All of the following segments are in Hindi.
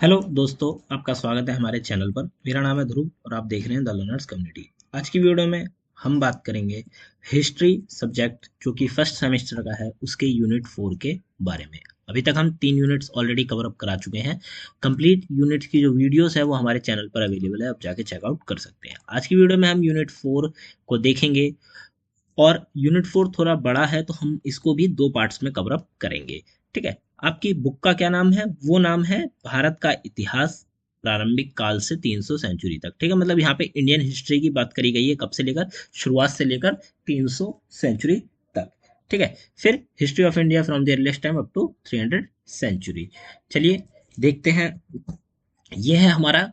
हेलो दोस्तों, आपका स्वागत है हमारे चैनल पर। मेरा नाम है ध्रुव और आप देख रहे हैं द लर्नर्स कम्युनिटी। आज की वीडियो में हम बात करेंगे हिस्ट्री सब्जेक्ट जो कि फर्स्ट सेमेस्टर का है, उसके यूनिट 4 के बारे में। अभी तक हम 3 यूनिट्स ऑलरेडी कवर अप करा चुके हैं। कंप्लीट यूनिट की जो वीडियोस है वो हमारे चैनल पर अवेलेबल है, आप जाके चेकआउट कर सकते हैं। आज की वीडियो में हम यूनिट 4 को देखेंगे और यूनिट 4 थोड़ा बड़ा है तो हम इसको भी 2 पार्ट्स में कवर अप करेंगे। ठीक है। आपकी बुक का क्या नाम है? वो नाम है भारत का इतिहास प्रारंभिक काल से 300 सेंचुरी तक। ठीक है, मतलब यहाँ पे इंडियन हिस्ट्री की बात करी गई है, कब से लेकर, शुरुआत से लेकर 300 सेंचुरी तक। ठीक है। फिर history of India from the earliest time up to 300 century. चलिए देखते हैं। यह है हमारा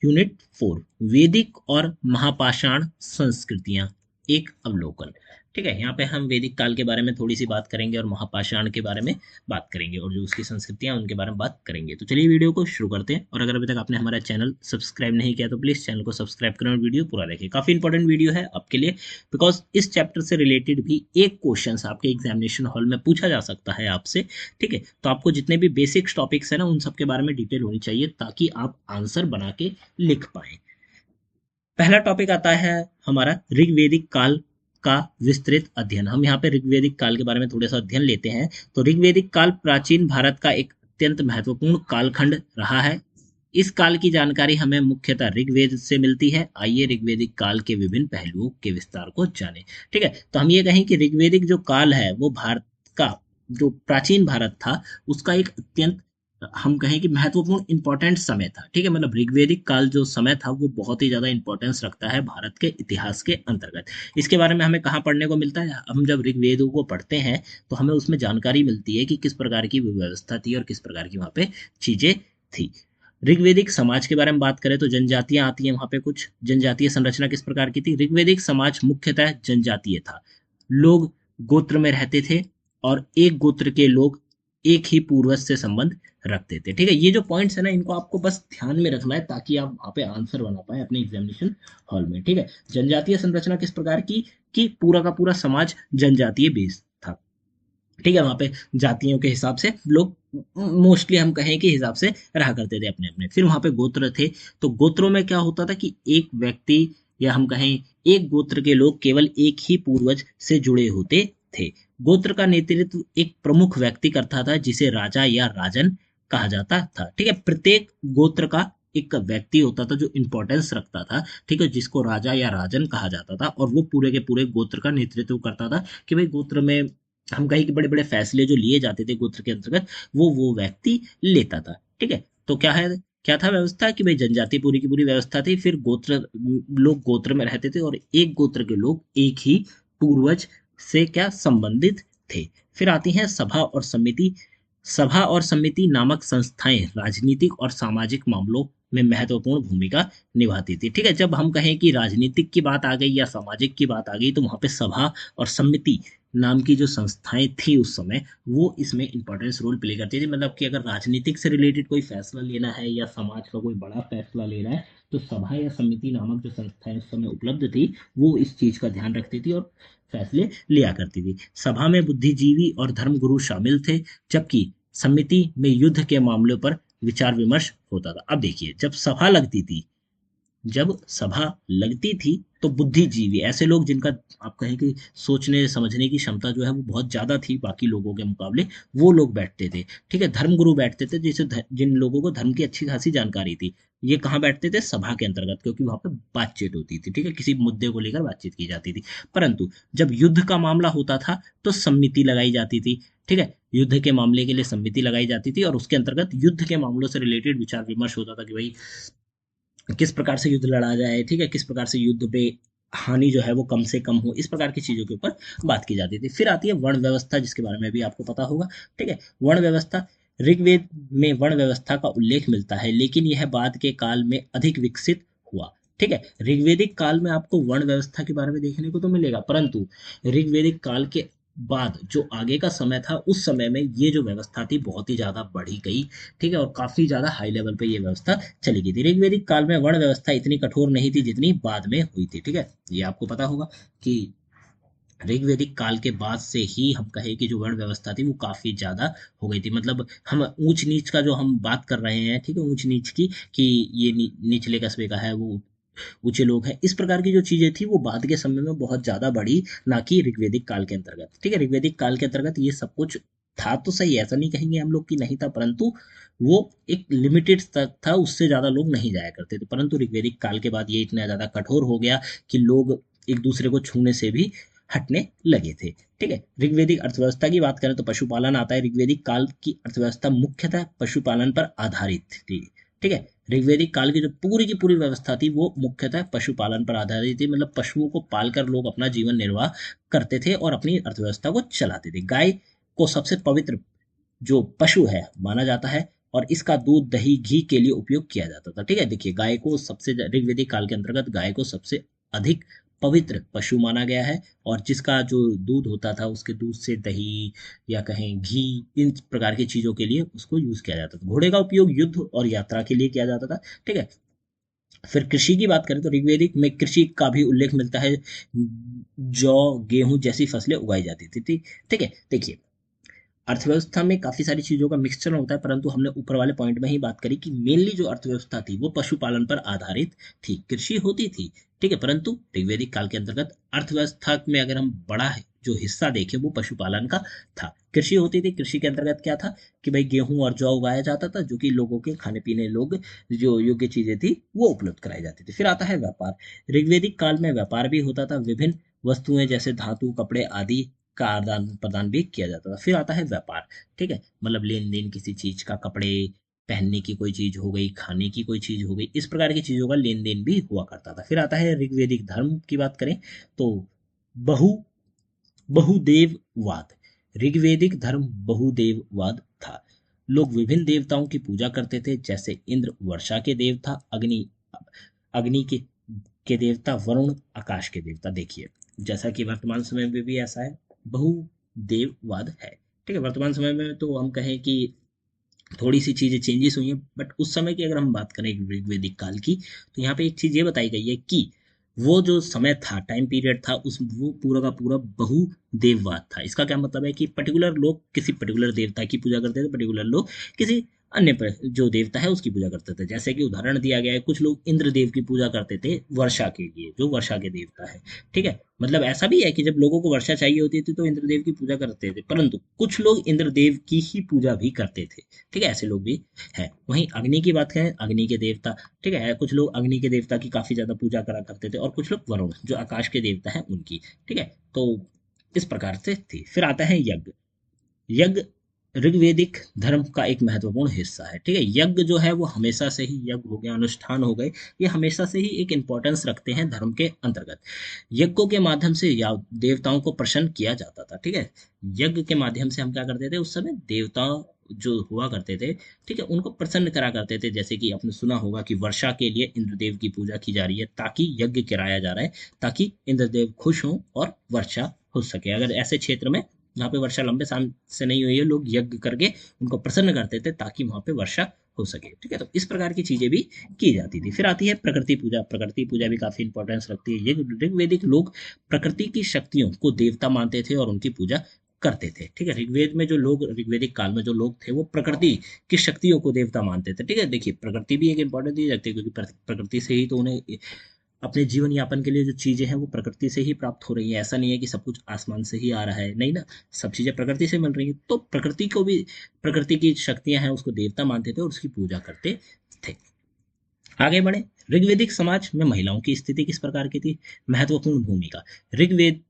यूनिट 4, वैदिक और महापाषाण संस्कृतियां, एक अवलोकन। ठीक है, यहाँ पे हम वैदिक काल के बारे में थोड़ी सी बात करेंगे और महापाषाण के बारे में बात करेंगे और जो उसकी संस्कृतियां उनके बारे में बात करेंगे। तो चलिए वीडियो को शुरू करते हैं। और अगर अभी तक आपने हमारा चैनल सब्सक्राइब नहीं किया तो प्लीज चैनल को सब्सक्राइब करें और वीडियो पूरा देखें। काफी इंपॉर्टेंट वीडियो है आपके लिए, बिकॉज इस चैप्टर से रिलेटेड भी एक क्वेश्चन आपके एग्जामिनेशन हॉल में पूछा जा सकता है आपसे। ठीक है, तो आपको जितने भी बेसिक्स टॉपिक्स है ना, उन सब के बारे में डिटेल होनी चाहिए ताकि आप आंसर बना के लिख पाए। पहला टॉपिक आता है हमारा ऋग्वेदिक काल का विस्तृत अध्ययन। हम यहाँ पे ऋग्वेदिक काल के बारे में थोड़ा सा अध्ययन लेते हैं। तो ऋग्वेदिक काल प्राचीन भारत का एक अत्यंत महत्वपूर्ण कालखंड रहा है। इस काल की जानकारी हमें मुख्यतः ऋग्वेद से मिलती है। आइए ऋग्वेदिक काल के विभिन्न पहलुओं के विस्तार को जानें। ठीक है, तो हम ये कहें कि ऋग्वेदिक जो काल है वो भारत का, जो प्राचीन भारत था, उसका एक अत्यंत, हम कहें कि महत्वपूर्ण इंपॉर्टेंट समय था। ठीक है, मतलब ऋग्वेदिक काल जो समय था वो बहुत ही ज्यादा इंपॉर्टेंस रखता है भारत के इतिहास के अंतर्गत। इसके बारे में हमें कहाँ पढ़ने को मिलता है? हम जब ऋग्वेदों को पढ़ते हैं तो हमें उसमें जानकारी मिलती है कि किस प्रकार की व्यवस्था थी और किस प्रकार की वहाँ पे चीजें थी। ऋग्वेदिक समाज के बारे में बात करें तो जनजातियां आती हैं वहां पे। कुछ जनजातीय संरचना किस प्रकार की थी? ऋग्वेदिक समाज मुख्यतः जनजातीय था। लोग गोत्र में रहते थे और एक गोत्र के लोग एक ही पूर्वज से संबंध रखते थे। ठीक है, ये जो पॉइंट्स है ना, इनको आपको बस ध्यान में रखना है ताकि आप वहां पे आंसर बना पाए अपने एग्जामिनेशन हॉल में। ठीक है, जनजातीय संरचना किस प्रकार की कि पूरा का पूरा समाज जनजातीय बेस था। ठीक है, वहां पे जातियों के हिसाब से लोग, मोस्टली हम कहें कि हिसाब से रहा करते थे अपने अपने। फिर वहां पे गोत्र थे। तो गोत्रों में क्या होता था कि एक व्यक्ति, या हम कहें एक गोत्र के लोग केवल एक ही पूर्वज से जुड़े होते थे। गोत्र का नेतृत्व एक प्रमुख व्यक्ति करता था जिसे राजा या राजन कहा जाता था। ठीक है, प्रत्येक गोत्र का एक व्यक्ति होता था जो इंपॉर्टेंस रखता था। ठीक है, जिसको राजा या राजन कहा जाता था और वो पूरे के पूरे गोत्र का नेतृत्व करता था कि भाई गोत्र में हम कहीं के बड़े बड़े फैसले जो लिए जाते थे गोत्र के अंतर्गत वो व्यक्ति लेता था। ठीक है, तो क्या है, क्या था व्यवस्था कि भाई जनजाति पूरी की पूरी व्यवस्था थी। फिर गोत्र, लोग गोत्र में रहते थे और एक गोत्र के लोग एक ही पूर्वज से क्या संबंधित थे। फिर आती हैं सभा और समिति। सभा और समिति नामक संस्थाएं राजनीतिक और सामाजिक मामलों में महत्वपूर्ण भूमिका निभाती थी। ठीक है, जब हम कहें कि राजनीतिक की बात आ गई या सामाजिक की बात आ गई तो वहां पे सभा और समिति नाम की जो संस्थाएं थी उस समय, वो इसमें इंपॉर्टेंस रोल प्ले करती थी। मतलब कि अगर राजनीतिक से रिलेटेड कोई फैसला लेना है या समाज का कोई बड़ा फैसला लेना है तो सभा या समिति नामक जो संस्थाएं उस समय उपलब्ध थी वो इस चीज का ध्यान रखती थी और फैसले लिया करती थी। सभा में बुद्धिजीवी और धर्मगुरु शामिल थे, जबकि समिति में युद्ध के मामलों पर विचार विमर्श होता था। अब देखिए, जब सभा लगती थी तो बुद्धिजीवी, ऐसे लोग जिनका आप कहें कि सोचने समझने की क्षमता जो है वो बहुत ज्यादा थी बाकी लोगों के मुकाबले, वो लोग बैठते थे। ठीक है, धर्मगुरु बैठते थे, जिन लोगों को धर्म की अच्छी खासी जानकारी थी। ये कहाँ बैठते थे? सभा के अंतर्गत, क्योंकि वहां पे बातचीत होती थी। ठीक है, किसी मुद्दे को लेकर बातचीत की जाती थी। परंतु जब युद्ध का मामला होता था तो समिति लगाई जाती थी। ठीक है, युद्ध के मामले के लिए समिति लगाई जाती थी और उसके अंतर्गत युद्ध के मामलों से रिलेटेड विचार विमर्श होता था कि भाई किस प्रकार से युद्ध लड़ा जाए। ठीक है, किस प्रकार से युद्ध पे हानि जो है वो कम से कम हो, इस प्रकार की चीजों के ऊपर बात की जाती थी। फिर आती है वर्ण व्यवस्था, जिसके बारे में भी आपको पता होगा। ठीक है, वर्ण व्यवस्था, ऋग्वेद में वर्ण व्यवस्था का उल्लेख मिलता है लेकिन यह बाद के काल में अधिक विकसित हुआ। ठीक है, ऋग्वेदिक काल में आपको वर्ण व्यवस्था के बारे में देखने को तो मिलेगा, परंतु ऋग्वेदिक काल के बाद जो आगे का समय था उस समय में ये जो व्यवस्था थी बहुत ही ज्यादा बढ़ी गई। ठीक है, और काफी ज्यादा हाई लेवल पे ये व्यवस्था चली गई थी। ऋग्वेदिक काल में वर्ण व्यवस्था इतनी कठोर नहीं थी जितनी बाद में हुई थी। ठीक है, ये आपको पता होगा कि ऋग्वैदिक काल के बाद से ही हम कहें कि जो वर्ण व्यवस्था थी वो काफी ज्यादा हो गई थी। मतलब हम ऊंच नीच का जो हम बात कर रहे हैं, ठीक है, ऊंच नीच की, कि ये निचले कस्बे का है, वो ऊंचे लोग हैं, इस प्रकार की जो चीजें थी वो बाद के समय में बहुत ज्यादा बढ़ी, ना कि ऋग्वैदिक काल के अंतर्गत। ठीक है, ऋग्वैदिक काल के अंतर्गत ये सब कुछ था तो सही, ऐसा नहीं कहेंगे हम लोग कि नहीं था, परंतु वो एक लिमिटेड तक था, उससे ज्यादा लोग नहीं जाया करते थे। परंतु ऋग्वैदिक काल के बाद ये इतना ज्यादा कठोर हो गया कि लोग एक दूसरे को छूने से भी हटने लगे थे। ठीक है, ऋग्वैदिक अर्थव्यवस्था की बात करें तो पशुपालन आता है। ऋग्वैदिक काल की अर्थव्यवस्था मुख्यतः पशुपालन पर आधारित थी। ठीक है, ऋग्वैदिक काल की जो पूरी की पूरी व्यवस्था थी वो मुख्यतः पशुपालन पर आधारित थी। मतलब पशुओं को पालकर लोग अपना जीवन निर्वाह करते थे और अपनी अर्थव्यवस्था को चलाते थे। गाय को सबसे पवित्र जो पशु है माना जाता है, और इसका दूध, दही, घी के लिए उपयोग किया जाता था। ठीक है, देखिए गाय को सबसे ऋग्वैदिक काल के अंतर्गत गाय को सबसे अधिक पवित्र पशु माना गया है, और जिसका जो दूध होता था उसके दूध से दही या कहें घी, इन प्रकार की चीजों के लिए उसको यूज किया जाता था। घोड़े का उपयोग युद्ध और यात्रा के लिए किया जाता था। ठीक है, फिर कृषि की बात करें तो ऋग्वैदिक में कृषि का भी उल्लेख मिलता है। जौ, गेहूं जैसी फसलें उगाई जाती थी। ठीक है, देखिए अर्थव्यवस्था में काफी सारी चीजों का मिक्सचर होता है, परंतु हमने ऊपर वाले पॉइंट में ही बात करी कि मेनली जो अर्थव्यवस्था थी वो पशुपालन पर आधारित थी, कृषि होती थी। ठीक है, परंतु ऋग्वैदिक काल के अंतर्गत अर्थव्यवस्था में अगर हम बड़ा है जो हिस्सा देखें वो पशुपालन का था। कृषि होती थी, कृषि के अंतर्गत क्या था कि भाई गेहूं और जौ उगाया जाता था, जो कि लोगों के खाने पीने लोग जो योग्य चीजें थी वो उपलब्ध कराई जाती थी। फिर आता है व्यापार। ऋग्वैदिक काल में व्यापार भी होता था, विभिन्न वस्तुएं जैसे धातु, कपड़े आदि का आदान प्रदान भी किया जाता था। फिर आता है व्यापार। ठीक है, मतलब लेन देन किसी चीज का, कपड़े पहनने की कोई चीज हो गई, खाने की कोई चीज हो गई, इस प्रकार की चीजों का लेन देन भी हुआ करता था। फिर आता है ऋग्वैदिक धर्म की बात करें तो बहु बहुदेववाद। ऋग्वैदिक धर्म बहुदेववाद था। लोग विभिन्न देवताओं की पूजा करते थे, जैसे इंद्र वर्षा के देवता, अग्नि अग्नि के देवता, वरुण आकाश के देवता। देखिए जैसा कि वर्तमान समय में भी ऐसा है, बहुदेववाद है। ठीक है, वर्तमान समय में तो हम कहें कि थोड़ी सी चीजें चेंजेस हुई हैं, बट उस समय की अगर हम बात करें ऋग्वैदिक काल की, तो यहाँ पे एक चीज ये बताई गई है कि वो जो समय था, टाइम पीरियड था, उस वो पूरा का पूरा बहुदेववाद था। इसका क्या मतलब है कि पर्टिकुलर लोग किसी पर्टिकुलर देवता की पूजा करते थे, पर्टिकुलर लोग किसी अन्य जो देवता है उसकी पूजा करते थे। जैसे कि उदाहरण दिया गया है, कुछ लोग इंद्र देव की पूजा करते थे वर्षा के लिए, जो वर्षा के देवता है। ठीक है, मतलब ऐसा भी है कि जब लोगों को वर्षा चाहिए होती थी तो इंद्रदेव की पूजा करते थे, परंतु कुछ लोग इंद्रदेव की ही पूजा भी करते थे। ठीक है, ऐसे लोग भी हैं। वहीं अग्नि की बात करें, अग्नि के देवता, ठीक है, कुछ लोग अग्नि के देवता की काफी ज्यादा पूजा करा करते थे, और कुछ लोग वरुण जो आकाश के देवता हैं उनकी। ठीक है, तो इस प्रकार से थी। फिर आता है यज्ञ। यज्ञ ऋग्वैदिक धर्म का एक महत्वपूर्ण हिस्सा है। ठीक है, यज्ञ जो है वो हमेशा से ही, यज्ञ हो गया, अनुष्ठान हो गए, ये हमेशा से ही एक इंपॉर्टेंस रखते हैं धर्म के अंतर्गत। यज्ञों के माध्यम से या देवताओं को प्रसन्न किया जाता था। ठीक है, यज्ञ के माध्यम से हम क्या करते थे उस समय, देवता जो हुआ करते थे, ठीक है, उनको प्रसन्न करा करते थे। जैसे कि आपने सुना होगा कि वर्षा के लिए इंद्रदेव की पूजा की जा रही है, ताकि यज्ञ कराया जा रहा है, ताकि इंद्रदेव खुश हों और वर्षा हो सके। अगर ऐसे क्षेत्र में जहाँ पे वर्षा लंबे साल से नहीं हुई है, लोग यज्ञ करके उनको प्रसन्न करते थे ताकि वहां पे वर्षा हो सके। ठीक है, तो इस प्रकार की चीजें भी की जाती थी। फिर आती है प्रकृति पूजा। प्रकृति पूजा भी काफी इंपॉर्टेंस रखती है। ये ऋग्वैदिक लोग प्रकृति की शक्तियों को देवता मानते थे और उनकी पूजा करते थे। ठीक है, ऋग्वेद में जो लोग, ऋग्वैदिक काल में जो लोग थे वो प्रकृति की शक्तियों को देवता मानते थे। ठीक है, देखिए प्रकृति भी एक इंपॉर्टेंट चीज रखती है, क्योंकि प्रकृति से ही तो उन्हें अपने जीवन यापन के लिए जो चीजें हैं वो प्रकृति से ही प्राप्त हो रही है। ऐसा नहीं है कि सब कुछ आसमान से ही आ रहा है, नहीं ना, सब चीजें प्रकृति से मिल रही है। तो प्रकृति को भी, प्रकृति की शक्तियां हैं उसको देवता मानते थे और उसकी पूजा करते थे। आगे बढ़े, ऋग्वैदिक समाज में महिलाओं की स्थिति किस प्रकार की थी। महत्वपूर्ण भूमिका। ऋग्वेद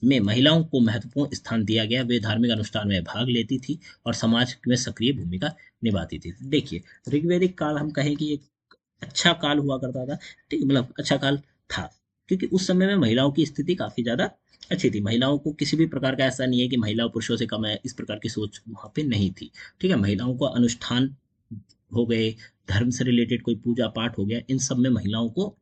में महिलाओं को महत्वपूर्ण स्थान दिया गया। वे धार्मिक अनुष्ठान में भाग लेती थी और समाज में सक्रिय भूमिका निभाती थी। देखिए ऋग्वैदिक काल हम कहें कि एक अच्छा काल हुआ करता था। ठीक है, मतलब अच्छा काल था, क्योंकि उस समय में महिलाओं की स्थिति काफी ज्यादा अच्छी थी। महिलाओं को किसी भी प्रकार का ऐसा नहीं है कि महिला पुरुषों से कम है, इस प्रकार की सोच वहां पे नहीं थी। ठीक है, महिलाओं को अनुष्ठान हो गए, धर्म से रिलेटेड कोई पूजा पाठ हो गया, इन सब में महिलाओं को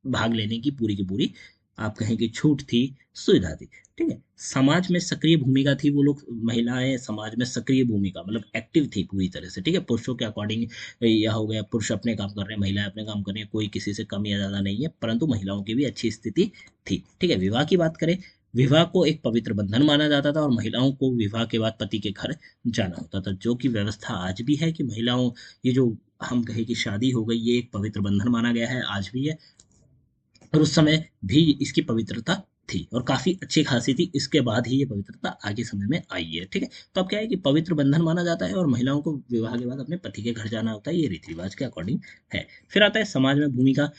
भाग लेने की पूरी आप कहें कि छूट थी, सुविधा थी। ठीक है, समाज में सक्रिय भूमिका थी। वो लोग, महिलाएं समाज में सक्रिय भूमिका, मतलब एक्टिव थी पूरी तरह से। ठीक है, पुरुषों के अकॉर्डिंग यह हो गया, पुरुष अपने काम कर रहे हैं, महिलाएं अपने काम कर रही हैं, कोई किसी से कम या ज्यादा नहीं है, परंतु महिलाओं की भी अच्छी स्थिति थी। ठीक है, विवाह की बात करें, विवाह को एक पवित्र बंधन माना जाता था और महिलाओं को विवाह के बाद पति के घर जाना होता था, जो कि व्यवस्था आज भी है कि महिलाओं, ये जो हम कहे कि शादी हो गई, ये एक पवित्र बंधन माना गया है, आज भी है। और उस समय भी इसकी पवित्रता थी और काफी अच्छी खासी थी, इसके बाद ही ये पवित्रता आगे समय में आई है। ठीक है, तो अब क्या है कि पवित्र बंधन माना जाता है और महिलाओं को विवाह के बाद अपने पति के घर जाना होता है, ये रीति रिवाज के अकॉर्डिंग है। फिर आता है समाज में भूमिका।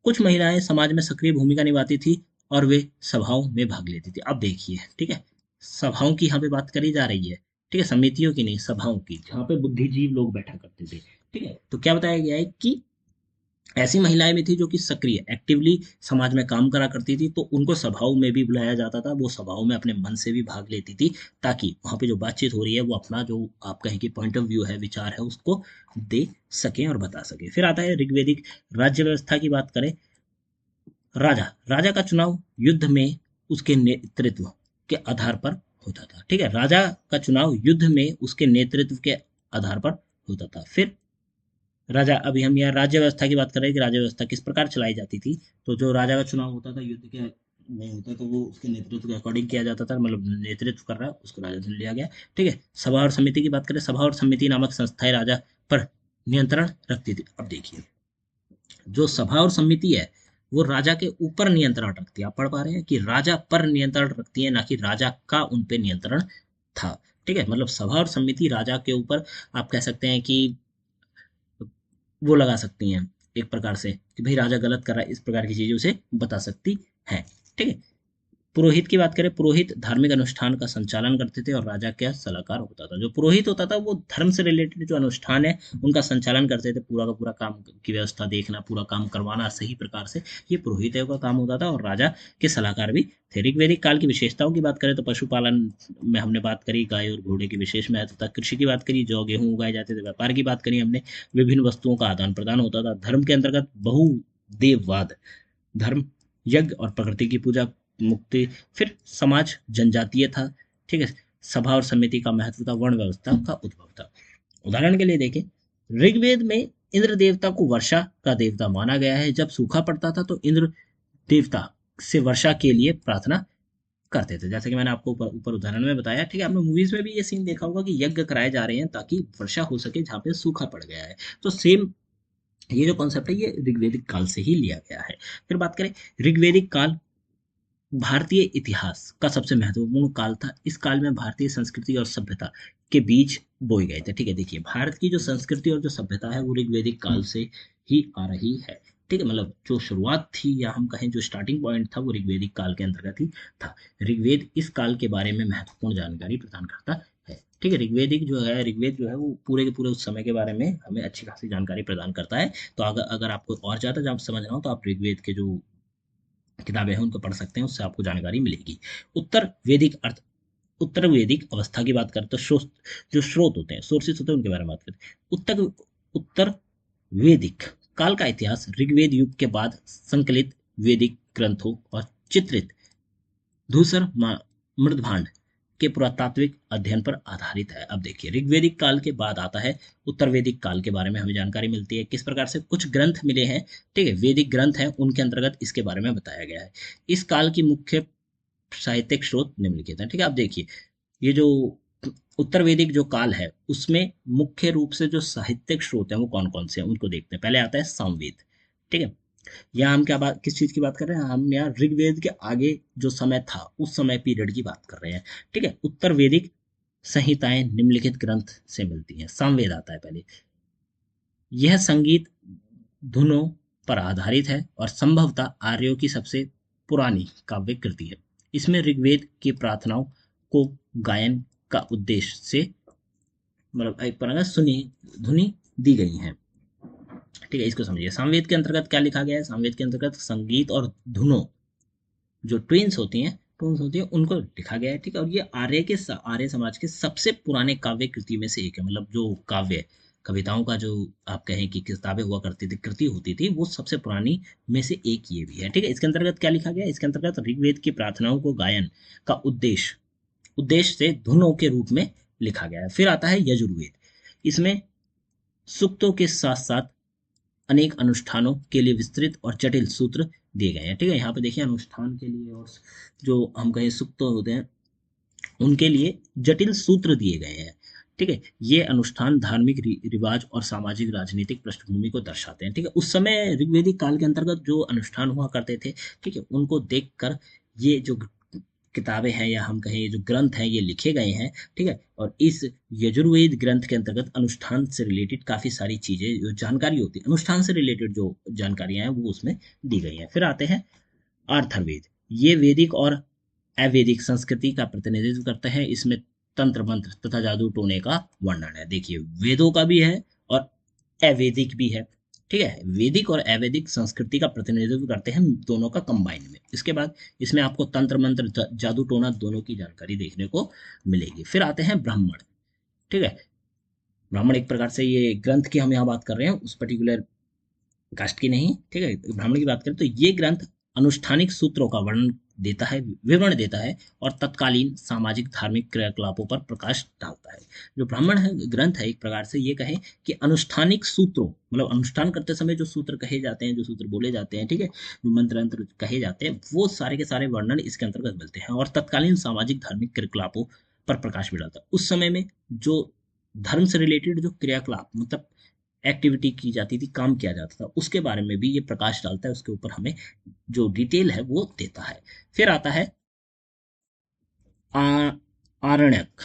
कुछ महिलाएं समाज में सक्रिय भूमिका निभाती थी और वे सभाओं में भाग लेती थी। अब देखिए, ठीक है, सभाओं की यहाँ पे बात करी जा रही है, ठीक है, समितियों की नहीं, सभाओं की, जहाँ पे बुद्धिजीवी लोग बैठा करते थे। ठीक है, तो क्या बताया गया है कि ऐसी महिलाएं भी थी जो कि सक्रिय एक्टिवली समाज में काम करा करती थी, तो उनको सभाओं में भी बुलाया जाता था, वो सभाओं में अपने मन से भी भाग लेती थी, ताकि वहां पे जो बातचीत हो रही है वो अपना जो आप कहें कि पॉइंट ऑफ व्यू है, विचार है, उसको दे सके और बता सके। फिर आता है ऋग्वेदिक राज्य व्यवस्था की बात करें। राजा राजा का चुनाव युद्ध में उसके नेतृत्व के आधार पर होता था। ठीक है, राजा का चुनाव युद्ध में उसके नेतृत्व के आधार पर होता था। फिर राजा, अभी हम यहाँ राज्य व्यवस्था की बात कर रहे हैं कि राज्य व्यवस्था किस प्रकार चलाई जाती थी। तो जो राजा का चुनाव होता था युद्ध के में होता, तो वो उसके नेतृत्व के अकॉर्डिंग किया जाता था, मतलब नेतृत्व कर रहा है उसको राजा चुन लिया गया। ठीक है, सभा और समिति की बात करें। सभा और समिति नामक संस्थाएं राजा पर नियंत्रण रखती थी। अब देखिए, जो सभा और समिति है वो राजा के ऊपर नियंत्रण रखती है। आप पढ़ पा रहे हैं कि राजा पर नियंत्रण रखती है, ना कि राजा का उन पे नियंत्रण था। ठीक है, मतलब सभा और समिति राजा के ऊपर, आप कह सकते हैं कि वो लगा सकती हैं एक प्रकार से, कि भाई राजा गलत कर रहा है, इस प्रकार की चीजें उसे बता सकती हैं। ठीक है, पुरोहित की बात करें। पुरोहित धार्मिक अनुष्ठान का संचालन करते थे और राजा का सलाहकार होता था। जो पुरोहित होता था वो धर्म से रिलेटेड जो अनुष्ठान है उनका संचालन करते थे, पूरा का पूरा काम की व्यवस्था देखना, पूरा काम करवाना सही प्रकार से, ये पुरोहितों का काम होता था और राजा के सलाहकार भी थे। ऋग्वैदिक काल की विशेषताओं की बात करें तो पशुपालन में हमने बात करी, गाय और घोड़े की विशेष महत्व था। कृषि की बात करी, जौ गेहूं उगाए जाते थे। व्यापार की बात करी हमने, विभिन्न वस्तुओं का आदान प्रदान होता था। धर्म के अंतर्गत बहुदेववाद, धर्म, यज्ञ और प्रकृति की पूजा, मुक्ति। फिर समाज जनजातीय था। ठीक है, सभा और समिति का महत्व था, वर्ण व्यवस्था का उद्भव था। उदाहरण के लिए देखें, ऋग्वेद में इंद्र देवता को वर्षा का देवता माना गया है। जब सूखा पड़ता था तो इंद्र देवता से वर्षा के लिए प्रार्थना करते थे, जैसे कि मैंने आपको ऊपर ऊपर उदाहरण में बताया। ठीक है, आपने मूवीज में भी ये सीन देखा होगा कि यज्ञ कराए जा रहे हैं ताकि वर्षा हो सके जहाँ पे सूखा पड़ गया है। तो सेम ये जो कॉन्सेप्ट है ये ऋग्वेदिक काल से ही लिया गया है। फिर बात करें, ऋग्वेदिक काल भारतीय इतिहास का सबसे महत्वपूर्ण काल था। इस काल में भारतीय संस्कृति और सभ्यता के बीज बोए गए थे। ठीक है, देखिए, भारत की जो संस्कृति और जो सभ्यता है वो ऋग्वेदिक काल से ही आ रही है। ठीक है, मतलब जो शुरुआत थी, या हम कहें जो स्टार्टिंग पॉइंट था, वो ऋग्वेदिक काल के अंतर्गत ही था। ऋग्वेद इस काल के बारे में महत्वपूर्ण जानकारी प्रदान करता है। ठीक है, ऋग्वेद जो है वो पूरे के पूरे उस समय के बारे में हमें अच्छी खासी जानकारी प्रदान करता है। तो अगर अगर आपको और ज्यादा समझना हो तो आप ऋग्वेद के जो किताबें हैं उनको पढ़ सकते हैं, उससे आपको जानकारी मिलेगी। उत्तर वेदिक अर्थ, उत्तर वेदिक अवस्था की बात करें तो जो स्रोत होते हैं, सोर्सेस होते हैं, उनके बारे में बात करें। उत्तर उत्तर वेदिक काल का इतिहास ऋग्वेद युग के बाद संकलित वैदिक ग्रंथों और चित्रित धूसर मृदभांड के पुरातात्विक अध्ययन पर आधारित है। अब देखिए, ऋग्वेदिक काल के बाद आता है उत्तर वैदिक काल के बारे में हमें जानकारी मिलती है। किस प्रकार से कुछ ग्रंथ मिले हैं, ठीक है, वैदिक ग्रंथ हैं, उनके अंतर्गत इसके बारे में बताया गया है। इस काल की मुख्य साहित्यिक स्रोत निम्नलिखित है। ठीक है, आप देखिए, ये जो उत्तर वैदिक जो काल है उसमें मुख्य रूप से जो साहित्यिक स्रोत हैं वो कौन कौन से हैं उनको देखते हैं। पहले आता है सामवेद। ठीक है, यहाँ हम क्या बात, किस चीज की बात कर रहे हैं, हम यहाँ ऋग्वेद के आगे जो समय था उस समय पीरियड की बात कर रहे हैं। ठीक है, उत्तर वैदिक संहिताएं निम्नलिखित ग्रंथ से मिलती हैं। सामवेद आता है पहले। यह संगीत धुनों पर आधारित है और संभवतः आर्यों की सबसे पुरानी काव्य कृति है। इसमें ऋग्वेद की प्रार्थनाओं को गायन का उद्देश्य से, मतलब एक प्रकार से सुनी धुनी दी गई हैं। ठीक है, इसको समझिए। सामवेद के अंतर्गत क्या लिखा गया है, सामवेद के अंतर्गत संगीत और धुनों जो टोन्स होती है उनको लिखा गया है। ठीक है, और ये आर्य समाज के सबसे पुराने काव्य कृति में से एक है। मतलब जो काव्य कविताओं का जो आप कहें कि किताबें हुआ करती थी, कृति होती थी, वो सबसे पुरानी में से एक ये भी है। ठीक है, इसके अंतर्गत क्या लिखा गया है, इसके अंतर्गत ऋग्वेद की प्रार्थनाओं को गायन का उद्देश्य से धुनों के रूप में लिखा गया है। फिर आता है यजुर्वेद। इसमें सूक्तों के साथ साथ अनेक अनुष्ठानों के लिए विस्तृत और जटिल सूत्र दिए गए हैं। ठीक है, यहाँ पे देखिए अनुष्ठान के लिए और जो हम कहें सूक्त होते हैं उनके लिए जटिल सूत्र दिए गए हैं। ठीक है, ये अनुष्ठान धार्मिक रिवाज और सामाजिक राजनीतिक पृष्ठभूमि को दर्शाते हैं। ठीक है, उस समय ऋग्वेदिक काल के अंतर्गत जो अनुष्ठान हुआ करते थे, ठीक है, उनको देखकर ये जो किताबें हैं या हम कहें ये जो ग्रंथ हैं ये लिखे गए हैं। ठीक है, और इस यजुर्वेद ग्रंथ के अंतर्गत अनुष्ठान से रिलेटेड काफी सारी चीजें जो जानकारी होती है, अनुष्ठान से रिलेटेड जो जानकारियां हैं वो उसमें दी गई हैं। फिर आते हैं अर्थवेद। ये वैदिक और अवैदिक संस्कृति का प्रतिनिधित्व करते हैं। इसमें तंत्र मंत्र तथा जादू टोने का वर्णन है। देखिए वेदों का भी है और अवैदिक भी है। ठीक है, वैदिक और अवैदिक संस्कृति का प्रतिनिधित्व करते हैं दोनों का कंबाइन में। इसके बाद इसमें आपको तंत्र मंत्र जादू टोना दोनों की जानकारी देखने को मिलेगी। फिर आते हैं ब्राह्मण। ठीक है, ब्राह्मण एक प्रकार से ये ग्रंथ की हम यहाँ बात कर रहे हैं उस पर्टिकुलर कास्ट की नहीं। ठीक है, ब्राह्मण की बात करें तो ये ग्रंथ अनुष्ठानिक सूत्रों का वर्णन देता है, विवरण देता है और तत्कालीन सामाजिक धार्मिक क्रियाकलापों पर प्रकाश डालता है। जो ब्राह्मण है ग्रंथ है एक प्रकार से ये कहें कि अनुष्ठानिक सूत्रों मतलब अनुष्ठान करते समय जो सूत्र कहे जाते हैं, जो सूत्र बोले जाते हैं, ठीक है, जो मंत्र अंत्र कहे जाते हैं, वो सारे के सारे वर्णन इसके अंतर्गत मिलते हैं और तत्कालीन सामाजिक धार्मिक क्रियाकलापों पर प्रकाश भी डालता है। उस समय में जो धर्म से रिलेटेड जो क्रियाकलाप मतलब एक्टिविटी की जाती थी, काम किया जाता था, उसके बारे में भी ये प्रकाश डालता है, उसके ऊपर हमें जो डिटेल है वो देता है। फिर आता है आरण्यक।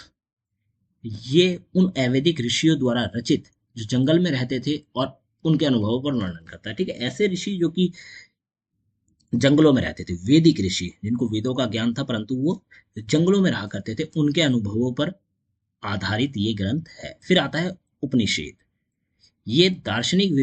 ये उन अवैदिक ऋषियों द्वारा रचित जो जंगल में रहते थे और उनके अनुभवों पर वर्णन करता है। ठीक है, ऐसे ऋषि जो कि जंगलों में रहते थे, वैदिक ऋषि जिनको वेदों का ज्ञान था परंतु वो जंगलों में रहा करते थे, उनके अनुभवों पर आधारित ये ग्रंथ है। फिर आता है उपनिषद। ये दार्शनिक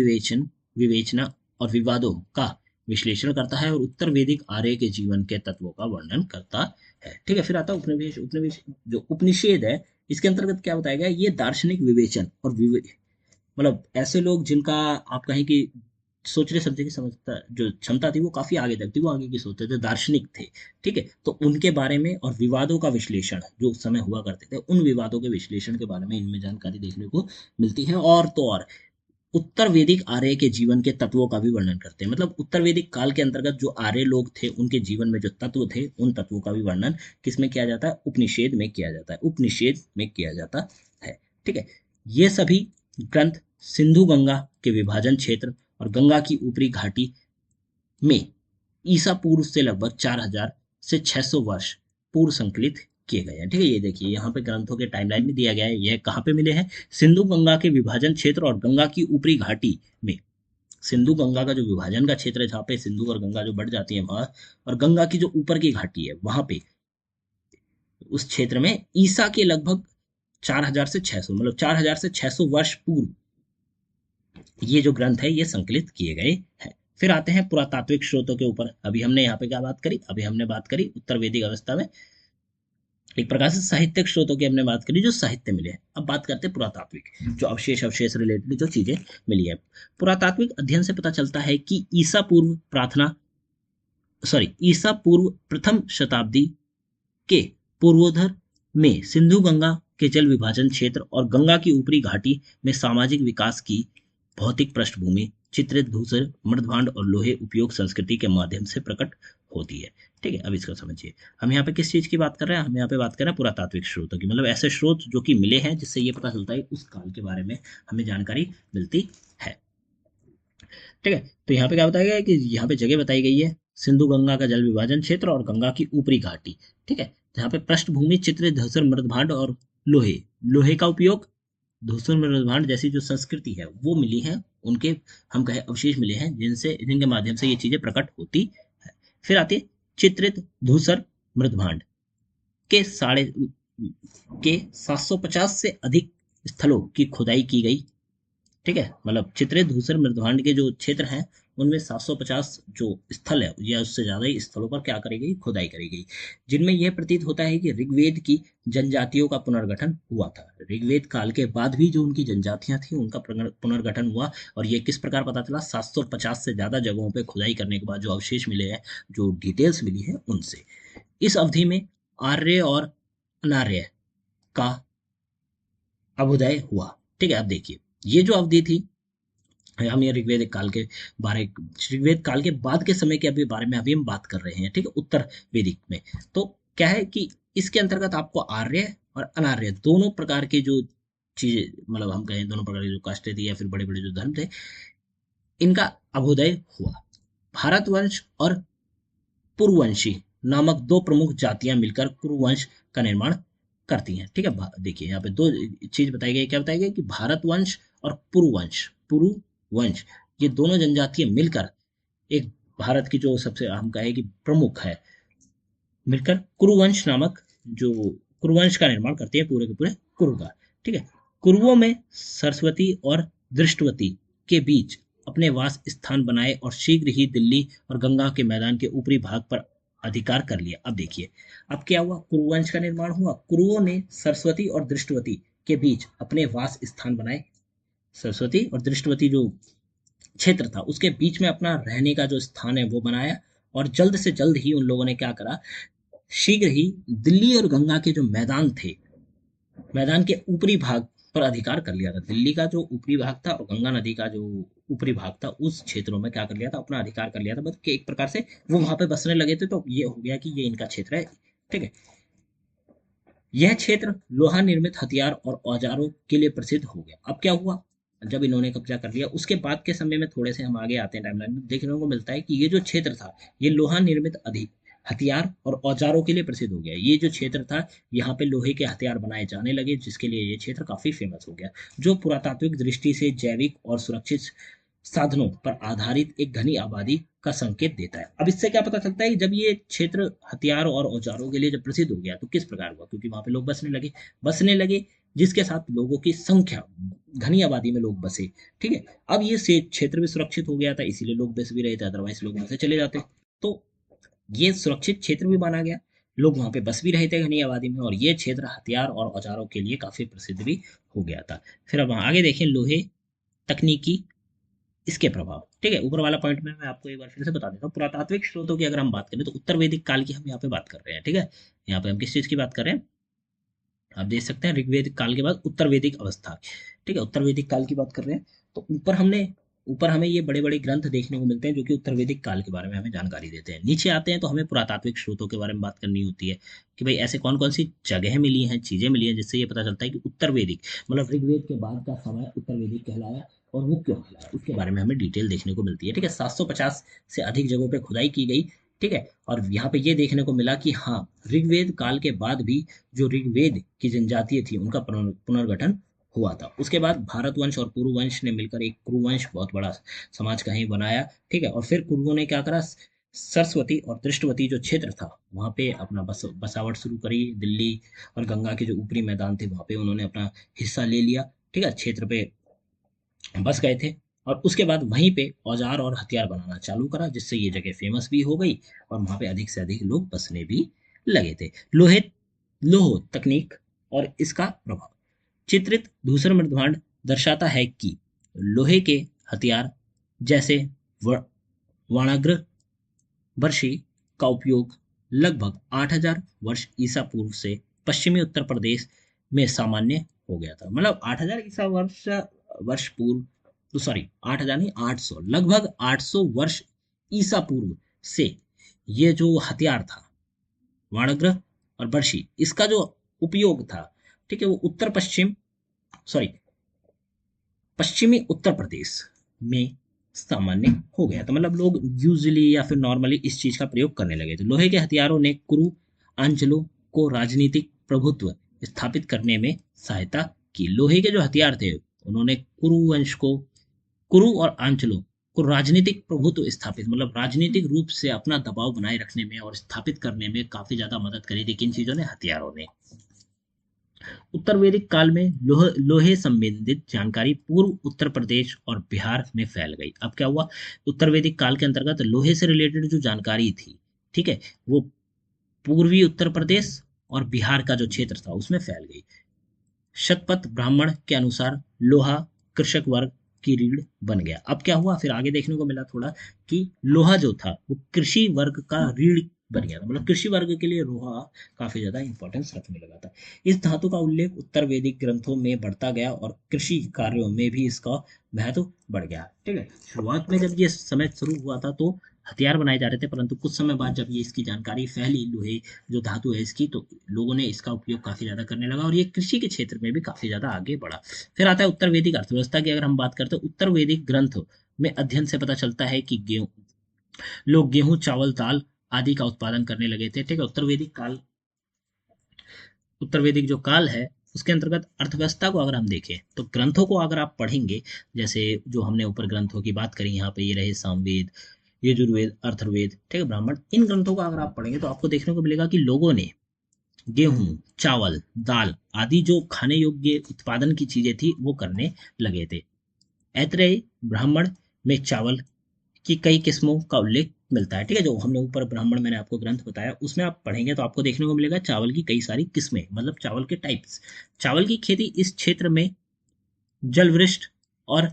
विवेचना और विवादों का विश्लेषण करता है और उत्तर वैदिक आर्य के जीवन के तत्वों का वर्णन करता है। ठीक है, फिर आता है उपनिवेश। उपनिवेश जो उपनिषद है इसके अंतर्गत क्या बताया गया, ये दार्शनिक विवेचन और मतलब ऐसे लोग जिनका आप कहें कि सोचने समझने की समझता जो क्षमता थी वो काफी आगे तक थी, वो आगे की सोचते थे, दार्शनिक थे। ठीक है, तो उनके बारे में और विवादों का विश्लेषण जो उस समय हुआ करते थे उन विवादों के विश्लेषण के बारे में इनमें जानकारी देखने को मिलती है। और तो और उत्तर वैदिक आर्य के जीवन के तत्वों का भी वर्णन करते हैं। मतलब उत्तर वैदिक काल के अंतर्गत जो आर्य लोग थे उनके जीवन में जो तत्व थे उन तत्वों का भी वर्णन किसमें किया जाता है, उपनिषद में किया जाता है, उपनिषद में किया जाता है। ठीक है, ये सभी ग्रंथ सिंधु गंगा के विभाजन क्षेत्र और गंगा की ऊपरी घाटी में ईसा पूर्व से लगभग 4000 से 600 वर्ष पूर्व संकलित किए गए हैं। ठीक है, ये देखिए यहाँ पे ग्रंथों के टाइमलाइन में दिया गया है, यह कहाँ पे मिले हैं, सिंधु गंगा के विभाजन क्षेत्र और गंगा की ऊपरी घाटी में। सिंधु गंगा का जो विभाजन का क्षेत्र है जहाँ पे सिंधु और गंगा जो बढ़ जाती है वहां, और गंगा की जो ऊपर की घाटी है वहां पे उस क्षेत्र में ईसा के लगभग 4000 से 600 मतलब 4000 से 600 वर्ष पूर्व ये जो ग्रंथ है ये संकलित किए गए हैं। फिर आते हैं पुरातात्विक स्रोतों के ऊपर। अभी हमने यहाँ पे क्या बात करी, अभी हमने बात करी उत्तर वैदिक अवस्था में एक प्रकार से साहित्यिक स्रोतों की हमने बात करी जो साहित्य मिले हैं। अब बात करते हैं पुरातात्विक जो अवशेष अवशेष रिलेटेड जो चीजें मिली है। पुरातात्विक अध्ययन से पता चलता है कि ईसा पूर्व प्रथम शताब्दी के पूर्वोत्तर में सिंधु गंगा के जल विभाजन क्षेत्र और गंगा की ऊपरी घाटी में सामाजिक विकास की भौतिक पृष्ठभूमि चित्रित धूसर मृदभांड और लोहे उपयोग संस्कृति के माध्यम से प्रकट होती है। ठीक है, अब इसको समझिए हम यहाँ पे किस चीज की बात कर रहे हैं, हम यहाँ पे बात कर रहे हैं पुरातात्विक स्रोतों की, मतलब ऐसे स्रोत जो कि मिले हैं जिससे ये पता चलता है उस काल के बारे में हमें जानकारी मिलती है। ठीक है, तो यहाँ पे क्या बताया गया है कि यहाँ पे जगह बताई गई है सिंधु गंगा का जल विभाजन क्षेत्र और गंगा की ऊपरी घाटी। ठीक है, यहाँ पे पृष्ठभूमि चित्र धूसर मृदभांड और लोहे लोहे का उपयोग, धूसर मृदभांड जैसी जो संस्कृति है वो मिली है, उनके हम कहे अवशेष मिले हैं जिनके माध्यम से ये चीजें प्रकट होती है। फिर आती है चित्रित धूसर मृदभांड के 750 से अधिक स्थलों की खुदाई की गई। ठीक है, मतलब चित्रित धूसर मृदभांड के जो क्षेत्र हैं उनमें 750 जो स्थल है या उससे ज्यादा ही स्थलों पर क्या करी गई, खुदाई करी गई, जिनमें यह प्रतीत होता है कि ऋग्वेद की जनजातियों का पुनर्गठन हुआ था। ऋग्वेद काल के बाद भी जो उनकी जनजातियां थी उनका पुनर्गठन हुआ। और ये किस प्रकार पता चला, 750 से ज्यादा जगहों पर खुदाई करने के बाद जो अवशेष मिले हैं, जो डिटेल्स मिली है उनसे। इस अवधि में आर्य और अनार्य का अभ्युदय हुआ। ठीक है, अब देखिए ये जो अवधि थी हम ये ऋग्वेदिक काल के बारे ऋग्वेद काल के बाद के समय के अभी बारे में अभी हम बात कर रहे हैं, ठीक है, उत्तर वेदिक में। तो क्या है कि इसके अंतर्गत आपको आर्य और अनार्य दोनों प्रकार के जो चीज, मतलब हम कहें दोनों प्रकार की जो कास्टें थी या फिर बड़े बड़े जो धर्म थे, इनका अभ्युदय हुआ। भारतवंश और पुरुवंशी नामक दो प्रमुख जातियां मिलकर कुरुवंश का निर्माण करती हैं, ठीक है। देखिए यहाँ पे दो चीज बताई गई, क्या बताई गई कि भारतवंश और पुरुवंश ये दोनों जनजातियां मिलकर एक भारत की जो सबसे हम कहे कि प्रमुख है, मिलकर कुरुवंश नामक जो कुरुवंश का निर्माण करती है, पूरे के पूरे कुरु का, ठीक है। कुरुओं में सरस्वती और दृष्टवती के बीच अपने वास स्थान बनाए और शीघ्र ही दिल्ली और गंगा के मैदान के ऊपरी भाग पर अधिकार कर लिया। अब देखिए, अब क्या हुआ, कुरुवंश का निर्माण हुआ, कुरुओं ने सरस्वती और दृष्टवती के बीच अपने वास स्थान बनाए। सरस्वती और दृष्टवती जो क्षेत्र था उसके बीच में अपना रहने का जो स्थान है वो बनाया, और जल्द से जल्द ही उन लोगों ने क्या करा, शीघ्र ही दिल्ली और गंगा के जो मैदान थे, मैदान के ऊपरी भाग पर अधिकार कर लिया था। दिल्ली का जो ऊपरी भाग था और गंगा नदी का जो ऊपरी भाग था, उस क्षेत्रों में क्या कर लिया था, अपना अधिकार कर लिया था। बस कि एक प्रकार से वो वहां पे बसने लगे थे, तो ये हो गया कि ये इनका क्षेत्र है, ठीक है। यह क्षेत्र लोहा निर्मित हथियार और औजारों के लिए प्रसिद्ध हो गया। अब क्या हुआ, जब इन्होंने कब्जा कर लिया उसके बाद के समय में थोड़े से हम आगे आते हैं टाइमलाइन में, देखने को मिलता है कि ये जो क्षेत्र था ये लोहा निर्मित अधिक हथियार और औजारों के लिए प्रसिद्ध हो गया। ये जो क्षेत्र था यहाँ पे लोहे के हथियार बनाए जाने लगे, जिसके लिए ये क्षेत्र काफी फेमस हो गया, जो पुरातात्विक दृष्टि से जैविक और सुरक्षित साधनों पर आधारित एक घनी आबादी का संकेत देता है। अब इससे क्या पता चलता है कि जब ये क्षेत्र हथियार और औजारों के लिए जब प्रसिद्ध हो गया तो किस प्रकार हुआ, क्योंकि वहां पे लोग बसने लगे, जिसके साथ लोगों की संख्या, घनी आबादी में लोग बसे, ठीक है। अब ये से क्षेत्र भी सुरक्षित हो गया था, इसीलिए लोग बस भी रहे थे, अदरवाइज लोग वहां से चले जाते। तो ये सुरक्षित क्षेत्र भी माना गया, लोग वहां पे बस भी रहे थे घनी आबादी में, और ये क्षेत्र हथियार और औजारों के लिए काफी प्रसिद्ध भी हो गया था। फिर अब आगे देखें, लोहे तकनीकी इसके प्रभाव, ठीक है। ऊपर वाला पॉइंट में मैं आपको एक बार फिर से बता देता हूँ। पुरातात्विक स्रोतों की अगर हम बात करें तो उत्तर वैदिक काल की हम यहाँ पे बात कर रहे हैं, ठीक है। यहाँ पे हम किस चीज की बात कर रहे हैं, आप देख सकते हैं ऋग्वेदिक काल के बाद उत्तर वैदिक अवस्था, ठीक है, उत्तर वैदिक काल की बात कर रहे हैं। तो ऊपर हमें ये बड़े बड़े ग्रंथ देखने को मिलते हैं जो कि उत्तर वैदिक काल के बारे में हमें जानकारी देते हैं। नीचे आते हैं तो हमें पुरातात्विक स्रोतों के बारे में बात करनी होती है कि भाई ऐसे कौन कौन सी जगह मिली हैं, चीजें मिली हैं, जिससे ये पता चलता है कि उत्तर वैदिक मतलब ऋग्वेद के बाद का समय उत्तर वैदिक कहलाया, और वो क्यों कहलाया उसके बारे में हमें डिटेल देखने को मिलती है, ठीक है। 750 से अधिक जगहों पे खुदाई की गई, ठीक है। और यहाँ पे ये देखने को मिला कि हाँ, ऋग्वेद काल के बाद भी जो ऋग्वेद की जनजातियां थी उनका पुनर्गठन हुआ था। उसके बाद भारतवंश और कुरुवंश ने मिलकर एक कुरुवंश बहुत बड़ा समाज कहीं बनाया, ठीक है। और फिर कुरुओं ने क्या करा, सरस्वती और दृष्टवती जो क्षेत्र था वहां पे अपना बसावट शुरू करी। दिल्ली और गंगा के जो ऊपरी मैदान थे वहां पे उन्होंने अपना हिस्सा ले लिया, ठीक है, क्षेत्र पे बस गए थे। और उसके बाद वहीं पे औजार और हथियार बनाना चालू करा, जिससे ये जगह फेमस भी हो गई और वहां पे अधिक से अधिक लोग बसने भी लगे थे। लोह तकनीक और इसका प्रभाव, चित्रित धूसर मृदभांड दर्शाता है कि लोहे के हथियार जैसे व- वाणाग्र बर्शी का उपयोग लगभग 8000 वर्ष ईसा पूर्व से पश्चिमी उत्तर प्रदेश में सामान्य हो गया था। मतलब 8000 ईसा वर्ष पूर्व, तो सॉरी 8000 नहीं, 800, लगभग 800 वर्ष ईसा पूर्व से ये जो हथियार था वाणग्रह और बर्शी, इसका जो उपयोग था, ठीक है, वो सॉरी पश्चिमी उत्तर प्रदेश में सामान्य हो गया था। मतलब लोग यूजुअली या फिर नॉर्मली इस चीज का प्रयोग करने लगे थे। लोहे के हथियारों ने कुरु आंचलों को राजनीतिक प्रभुत्व स्थापित करने में सहायता की। लोहे के जो हथियार थे उन्होंने कुरु और आंचलों को राजनीतिक प्रभुत्व स्थापित, मतलब राजनीतिक रूप से अपना दबाव बनाए रखने में और स्थापित करने में काफी ज्यादा मदद करी थी। किन चीजों ने, हथियारों ने। उत्तर वैदिक काल में लोहे संबंधित जानकारी पूर्व उत्तर प्रदेश और बिहार में फैल गई। अब क्या हुआ, उत्तर वैदिक काल के अंतर्गत लोहे से रिलेटेड जो जानकारी थी, ठीक है, वो पूर्वी उत्तर प्रदेश और बिहार का जो क्षेत्र था उसमें फैल गई। शतपथ ब्राह्मण के अनुसार लोहा कृषक वर्ग की रीढ़ बन गया। अब क्या हुआ, फिर आगे देखने को मिला थोड़ा कि लोहा जो था वो कृषि वर्ग का रीढ़ बन गया था। मतलब कृषि वर्ग के लिए लोहा काफी ज्यादा इंपॉर्टेंस रखने लगा था। इस धातु का उल्लेख उत्तर वैदिक ग्रंथों में बढ़ता गया और कृषि कार्यों में भी इसका महत्व बढ़ गया। ठीक है, शुरुआत में जब ये समय शुरू हुआ था तो हथियार बनाए जा रहे थे, परंतु कुछ समय बाद जब ये इसकी जानकारी फैली, लोहे जो धातु है इसकी, तो लोगों ने इसका उपयोग काफी ज्यादा करने लगा और ये कृषि के क्षेत्र में भी काफी ज्यादा आगे बढ़ा। फिर आता है उत्तर वैदिक अर्थव्यवस्था की। अगर हम बात करते हैं उत्तर वैदिक ग्रंथ में अध्ययन से पता चलता है कि लोग गेहूं, चावल, दाल आदि का उत्पादन करने लगे थे। ठीक है, उत्तर वैदिक जो काल है उसके अंतर्गत अर्थव्यवस्था को अगर हम देखें तो ग्रंथों को अगर आप पढ़ेंगे, जैसे जो हमने ऊपर ग्रंथों की बात करी, यहाँ पे ये रहे सामवेद, यजुर्वेद, अर्थवेद, ठीक है, ब्राह्मण, इन ग्रंथों को अगर आप पढ़ेंगे तो आपको देखने को मिलेगा कि लोगों ने गेहूं, चावल, दाल आदि जो खाने योग्य उत्पादन की चीजें थी वो करने लगे थे। ऐतरेय ब्राह्मण में चावल की कई किस्मों का उल्लेख मिलता है। ठीक है, जो हमने ऊपर ब्राह्मण मैंने आपको ग्रंथ बताया उसमें आप पढ़ेंगे तो आपको देखने को मिलेगा चावल की कई सारी किस्में, मतलब चावल के टाइप्स। चावल की खेती इस क्षेत्र में जलवृष्ट और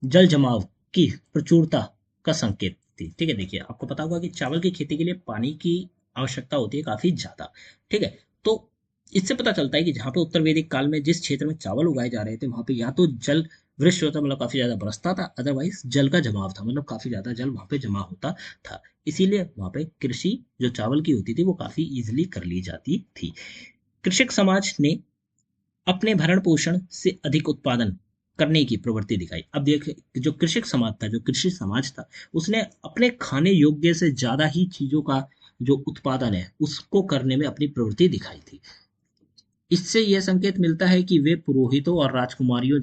जल जमाव की प्रचुरता का संकेत थी। ठीक है, देखिए आपको पता होगा कि चावल की खेती के लिए पानी की आवश्यकता होती है काफी ज्यादा। ठीक है, तो इससे पता चलता है कि जहाँ पे उत्तर वैदिक काल में जिस क्षेत्र में चावल उगाए जा रहे थे वहां पे या तो जल वृष्टि होता, मतलब काफी ज्यादा बरसता था, अदरवाइज जल का जमाव था, मतलब काफी ज्यादा जल वहां पे जमा होता था। इसीलिए वहां पे कृषि जो चावल की होती थी वो काफी इजिली कर ली जाती थी। कृषक समाज ने अपने भरण पोषण से अधिक उत्पादन करने की प्रवृत्ति दिखाई। अब देखिए, जो कृषक समाज था, जो कृषि समाज था, उसने अपने खाने योग्य से ज्यादा ही चीजों का जो उत्पादन है उसको करने में अपनी प्रवृत्ति दिखाई थी। इससे यह संकेत मिलता है कि वे पुरोहितों और राजकुमारियों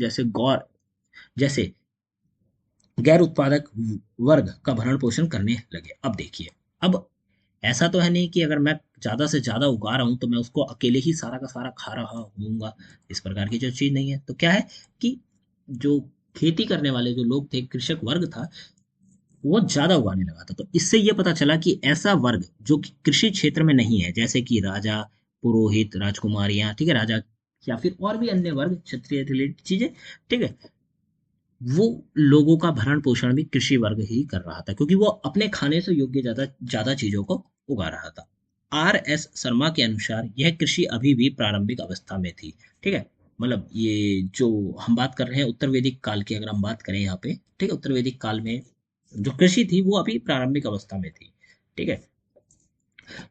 जैसे गैर उत्पादक वर्ग का भरण पोषण करने लगे। अब देखिए, अब ऐसा तो है नहीं कि अगर मैं ज्यादा से ज्यादा उगा रहा हूं तो मैं उसको अकेले ही सारा का सारा खा रहा हूँगा, इस प्रकार की जो चीज नहीं है। तो क्या है कि जो खेती करने वाले जो लोग थे, कृषक वर्ग था, वो ज्यादा उगाने लगा था। तो इससे ये पता चला कि ऐसा वर्ग जो कि कृषि क्षेत्र में नहीं है, जैसे कि राजा, पुरोहित, राजकुमारियां, ठीक है, राजा या फिर और भी अन्य वर्ग, क्षत्रिय रिलेटेड चीजें, ठीक है, वो लोगों का भरण पोषण भी कृषि वर्ग ही कर रहा था, क्योंकि वो अपने खाने से योग्य ज्यादा ज्यादा चीजों को उगा रहा था। आर एस शर्मा के अनुसार यह कृषि अभी भी प्रारंभिक अवस्था में थी। ठीक है, मतलब ये जो हम बात कर रहे हैं उत्तर वैदिक काल की, अगर हम बात करें यहाँ पे, ठीक है, उत्तर वैदिक काल में जो कृषि थी वो अभी प्रारंभिक अवस्था में थी। ठीक है,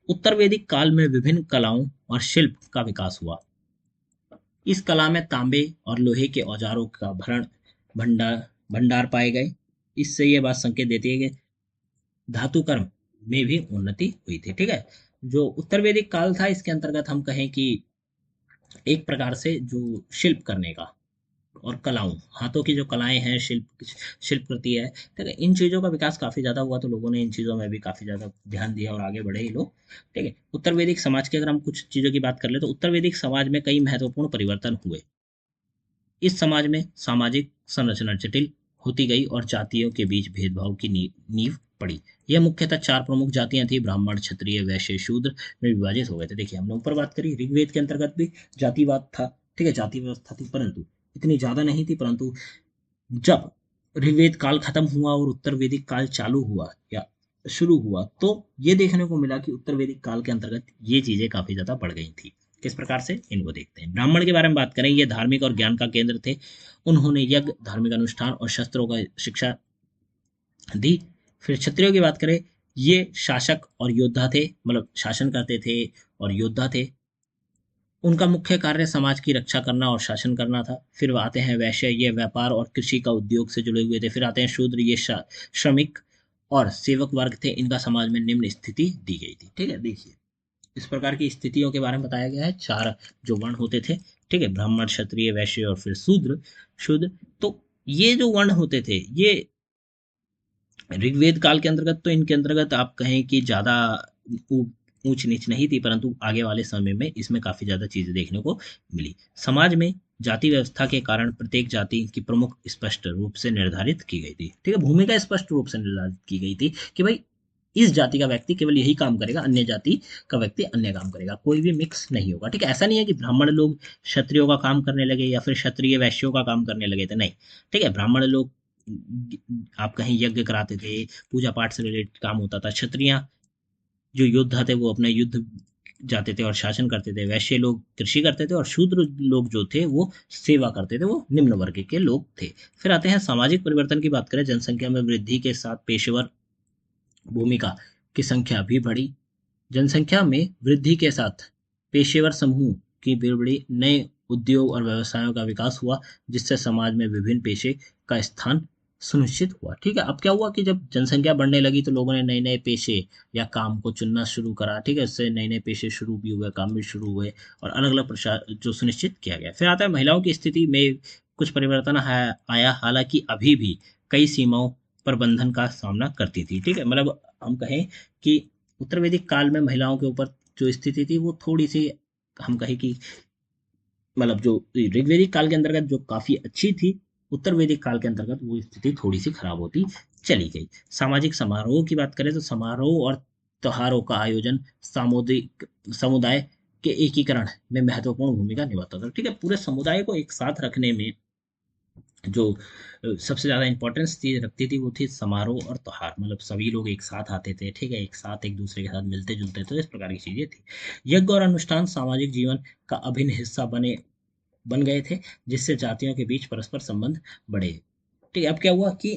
उत्तर वैदिक काल में विभिन्न कलाओं और शिल्प का विकास हुआ। इस कला में तांबे और लोहे के औजारों का भंडार भंडार पाए गए। इससे ये बात संकेत देती है कि धातु कर्म में भी उन्नति हुई थी। ठीक है, जो उत्तर वैदिक काल था इसके अंतर्गत हम कहें कि एक प्रकार से जो शिल्प करने का और कलाओं, हाथों की जो कलाएं हैं, शिल्प कृति है, ठीक है, इन चीजों का विकास काफी ज्यादा हुआ, तो लोगों ने इन चीजों में भी काफी ज्यादा ध्यान दिया और आगे बढ़े ये लोग। ठीक है, उत्तर वैदिक समाज की अगर हम कुछ चीजों की बात कर ले तो उत्तर वैदिक समाज में कई महत्वपूर्ण परिवर्तन हुए। इस समाज में सामाजिक संरचना जटिल होती गई और जातियों के बीच भेदभाव की नींव पड़ी। यह मुख्यतः चार प्रमुख जातियां थी, ब्राह्मण, क्षत्रिय, वैश्य, शूद्र में विभाजित हो गए थे। देखिए, हमने ऊपर बात करी ऋग्वेद के अंतर्गत भी जातिवाद था, ठीक है, जाति व्यवस्था थी, परंतु इतनी ज्यादा नहीं थी। परंतु जब ऋग्वेद काल खत्म हुआ और उत्तर वैदिक काल चालू हुआ या शुरू हुआ, तो ये देखने को मिला कि उत्तर वैदिक काल के अंतर्गत ये चीजें काफी ज्यादा बढ़ गई थी। किस प्रकार से, इनको देखते हैं। ब्राह्मण के बारे में बात करें, ये धार्मिक और ज्ञान का केंद्र थे। उन्होंने यज्ञ, धार्मिक अनुष्ठान और शस्त्रों का शिक्षा दी। फिर क्षत्रियों की बात करें, ये शासक और योद्धा थे, मतलब शासन करते थे और योद्धा थे। उनका मुख्य कार्य समाज की रक्षा करना और शासन करना था। फिर आते हैं वैश्य, ये व्यापार और कृषि का उद्योग से जुड़े हुए थे। फिर आते हैं शूद्र, ये श्रमिक और सेवक वर्ग थे, इनका समाज में निम्न स्थिति दी गई थी। ठीक है, देखिए इस प्रकार की स्थितियों के बारे में बताया गया है। चार जो वर्ण होते थे, ठीक है, ब्राह्मण, क्षत्रिय, वैश्य और फिर शूद्र। तो ये जो वर्ण होते थे, ये ऋग्वेद काल के अंतर्गत, तो इनके अंतर्गत आप कहें कि ज्यादा ऊ- ऊंच नीच नहीं थी, परंतु आगे वाले समय में इसमें काफी ज्यादा चीजें देखने को मिली। समाज में जाति व्यवस्था के कारण प्रत्येक जाति की प्रमुख स्पष्ट रूप से निर्धारित की गई थी। ठीक है, भूमिका स्पष्ट रूप से निर्धारित की गई थी कि भाई इस जाति का व्यक्ति केवल यही काम करेगा, अन्य जाति का व्यक्ति अन्य काम करेगा, कोई भी मिक्स नहीं होगा। ठीक है, ऐसा नहीं है कि ब्राह्मण लोग क्षत्रियों का काम करने लगे या फिर क्षत्रिय वैश्यों का काम करने लगे थे, नहीं। ठीक है, ब्राह्मण लोग आप कहीं यज्ञ कराते थे, पूजा पाठ से रिलेटेड काम होता था। क्षत्रिय जो योद्धा थे वो अपना युद्ध जाते थे और शासन करते थे, वैश्य लोग कृषि करते थे और शूद्र लोग जो थे वो सेवा करते थे, वो निम्न वर्ग के लोग थे। फिर आते हैं सामाजिक परिवर्तन की बात करें, जनसंख्या में वृद्धि के साथ पेशेवर भूमिका की संख्या भी बढ़ी। जनसंख्या में वृद्धि के साथ पेशेवर समूह की भी बढ़ी, नए उद्योग और व्यवसायों का विकास हुआ, जिससे समाज में विभिन्न पेशे का स्थान सुनिश्चित हुआ। ठीक है, अब क्या हुआ कि जब जनसंख्या बढ़ने लगी तो लोगों ने नए नए पेशे या काम को चुनना शुरू करा। ठीक है, उससे नए नए पेशे शुरू भी हुए, काम भी शुरू हुए और अलग अलग प्रसार जो सुनिश्चित किया गया। फिर आता है महिलाओं की स्थिति में कुछ परिवर्तन आया, हालांकि अभी भी कई सीमाओं पर बंधन का सामना करती थी। ठीक है, मतलब हम कहें कि उत्तर वैदिक काल में महिलाओं के ऊपर जो स्थिति थी वो थोड़ी सी, हम कहें कि मतलब जो ऋग्वैदिक काल के अंतर्गत जो काफी अच्छी थी, उत्तर वैदिक काल के अंतर्गत वो स्थिति थोड़ी सी खराब होती चली गई। सामाजिक समारोह की बात करें तो समारोह और त्योहारों का आयोजन सामुदायिक समुदाय के एकीकरण में महत्वपूर्ण भूमिका निभाता था। ठीक है, पूरे समुदाय को एक साथ रखने में जो सबसे ज्यादा इंपॉर्टेंस रखती थी वो थी समारोह और त्योहार, मतलब सभी लोग एक साथ आते थे। ठीक है, एक साथ एक दूसरे के साथ मिलते जुलते थे, इस प्रकार की चीजें थी। यज्ञ और अनुष्ठान सामाजिक जीवन का अभिन्न हिस्सा बन गए थे, जिससे जातियों के बीच परस्पर संबंध बढ़े। ठीक है, अब क्या हुआ कि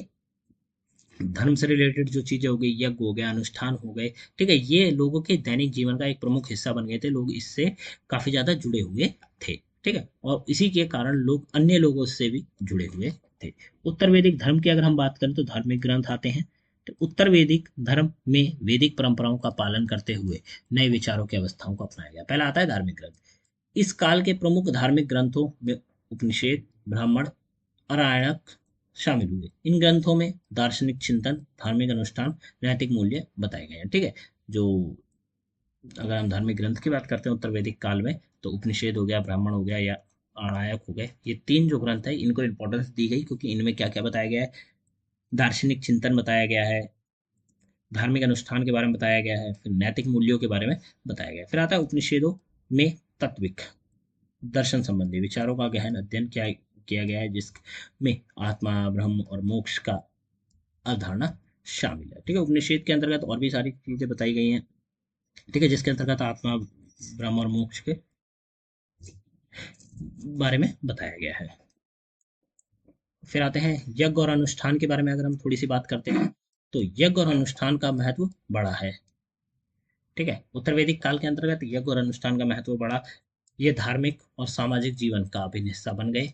धर्म से रिलेटेड जो चीजें हो गई, यज्ञ हो गया, अनुष्ठान हो गए, ठीक है, ये लोगों के दैनिक जीवन का एक प्रमुख हिस्सा बन गए थे। लोग इससे काफी ज्यादा जुड़े हुए थे। ठीक है, और इसी के कारण लोग अन्य लोगों से भी जुड़े हुए थे। उत्तर वैदिक धर्म की अगर हम बात करें तो धार्मिक ग्रंथ आते हैं। तो उत्तर वैदिक धर्म में वैदिक परंपराओं का पालन करते हुए नए विचारों की अवस्थाओं को अपनाया गया। पहला आता है धार्मिक ग्रंथ। इस काल के प्रमुख धार्मिक ग्रंथों में उपनिषद, ब्राह्मण, अरायणक शामिल हुए। इन ग्रंथों में दार्शनिक चिंतन, धार्मिक अनुष्ठान, नैतिक मूल्य बताए गए हैं। ठीक है, जो अगर हम धार्मिक ग्रंथ की बात करते हैं उत्तर वैदिक काल में, तो उपनिषद हो गया, ब्राह्मण हो गया या अरायक हो गए, ये तीन जो ग्रंथ है इनको इंपॉर्टेंस दी गई क्योंकि इनमें क्या क्या बताया गया है। दार्शनिक चिंतन बताया गया है, धार्मिक अनुष्ठान के बारे में बताया गया है, फिर नैतिक मूल्यों के बारे में बताया गया है। फिर आता है उपनिषदों में तत्विक दर्शन संबंधी विचारों का गहन अध्ययन किया किया गया है, जिसमें आत्मा, ब्रह्म और मोक्ष का अवधारणा शामिल है। ठीक है, उपनिषद के अंतर्गत और भी सारी चीजें बताई गई हैं। ठीक है, जिसके अंतर्गत आत्मा, ब्रह्म और मोक्ष के बारे में बताया गया है। फिर आते हैं यज्ञ और अनुष्ठान के बारे में, अगर हम थोड़ी सी बात करते हैं तो यज्ञ और अनुष्ठान का महत्व बड़ा है। ठीक है, उत्तर वैदिक काल के अंतर्गत यज्ञ और अनुष्ठान का महत्व बढ़ा। ये धार्मिक और सामाजिक जीवन का अभिन्न हिस्सा बन गए।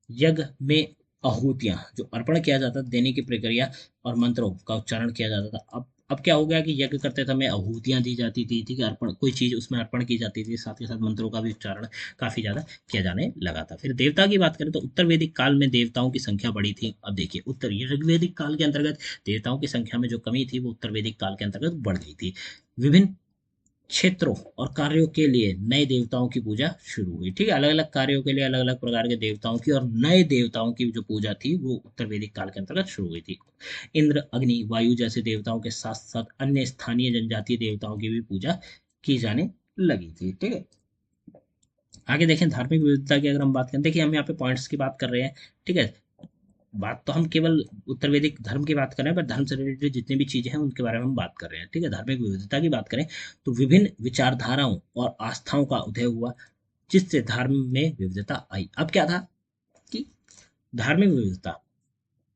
यज्ञ में आहुतियां जो अर्पण किया जाता था, देने की प्रक्रिया और मंत्रों का उच्चारण किया जाता था। अब क्या हो गया कि यज्ञ करते समय आहुतियां दी जाती थी। ठीक है, अर्पण कोई चीज उसमें अर्पण की जाती थी, साथ ही साथ मंत्रों का भी उच्चारण काफी ज्यादा किया जाने लगा था। फिर देवता की बात करें तो उत्तर वैदिक काल में देवताओं की संख्या बढ़ी थी। अब देखिए, उत्तर ऋग्वैदिक काल के अंतर्गत देवताओं की संख्या में जो कमी थी वो उत्तर वैदिक काल के अंतर्गत बढ़ गई थी। विभिन्न क्षेत्रों और कार्यों के लिए नए देवताओं की पूजा शुरू हुई। ठीक है, अलग अलग कार्यों के लिए अलग अलग प्रकार के देवताओं की और नए देवताओं की जो पूजा थी वो उत्तर वैदिक काल के अंतर्गत शुरू हुई थी। इंद्र, अग्नि, वायु जैसे देवताओं के साथ साथ अन्य स्थानीय जनजातीय देवताओं की भी पूजा की जाने लगी थी। ठीक है, आगे देखें धार्मिक विविधता की अगर हम बात करें, देखिए हम यहाँ पे पॉइंट्स की बात कर रहे हैं। ठीक है, बात तो हम केवल उत्तर वैदिक धर्म की बात कर रहे हैं, पर धर्म से रिलेटेड जितनी भी चीजें हैं उनके बारे में हम बात कर रहे हैं। ठीक है, धार्मिक विविधता की बात करें तो विभिन्न विचारधाराओं और आस्थाओं का उदय हुआ, जिससे धर्म में विविधता आई। अब क्या था कि धार्मिक विविधता,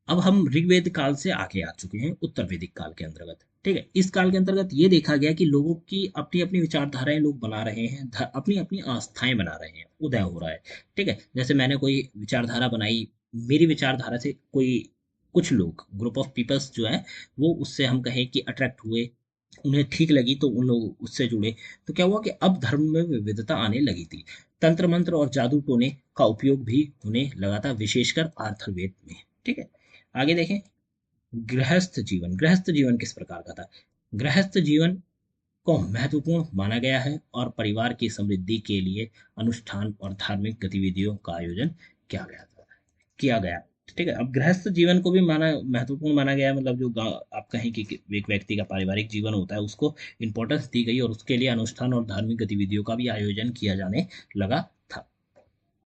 अब हम ऋग्वेद काल से आगे आ चुके हैं उत्तर वैदिक काल के अंतर्गत। ठीक है, इस काल के अंतर्गत ये देखा गया कि लोगों की अपनी अपनी विचारधाराएं लोग बना रहे हैं, अपनी अपनी आस्थाएं बना रहे हैं, उदय हो रहा है। ठीक है, जैसे मैंने कोई विचारधारा बनाई, मेरी विचारधारा से कोई कुछ लोग, ग्रुप ऑफ पीपल्स जो है वो उससे हम कहें कि अट्रैक्ट हुए, उन्हें ठीक लगी तो उन लोग उससे जुड़े। तो क्या हुआ कि अब धर्म में विविधता आने लगी थी। तंत्र मंत्र और जादू टोने का उपयोग भी होने लगा था, विशेषकर अथर्ववेद में। ठीक है, आगे देखें गृहस्थ जीवन। गृहस्थ जीवन किस प्रकार का था? गृहस्थ जीवन को महत्वपूर्ण माना गया है और परिवार की समृद्धि के लिए अनुष्ठान और धार्मिक गतिविधियों का आयोजन किया गया। ठीक है, अब गृहस्थ जीवन को भी माना महत्वपूर्ण माना गया है, मतलब जो आप कहें कि एक व्यक्ति का पारिवारिक जीवन होता है उसको इंपॉर्टेंस दी गई और उसके लिए अनुष्ठान और धार्मिक गतिविधियों का भी आयोजन किया जाने लगा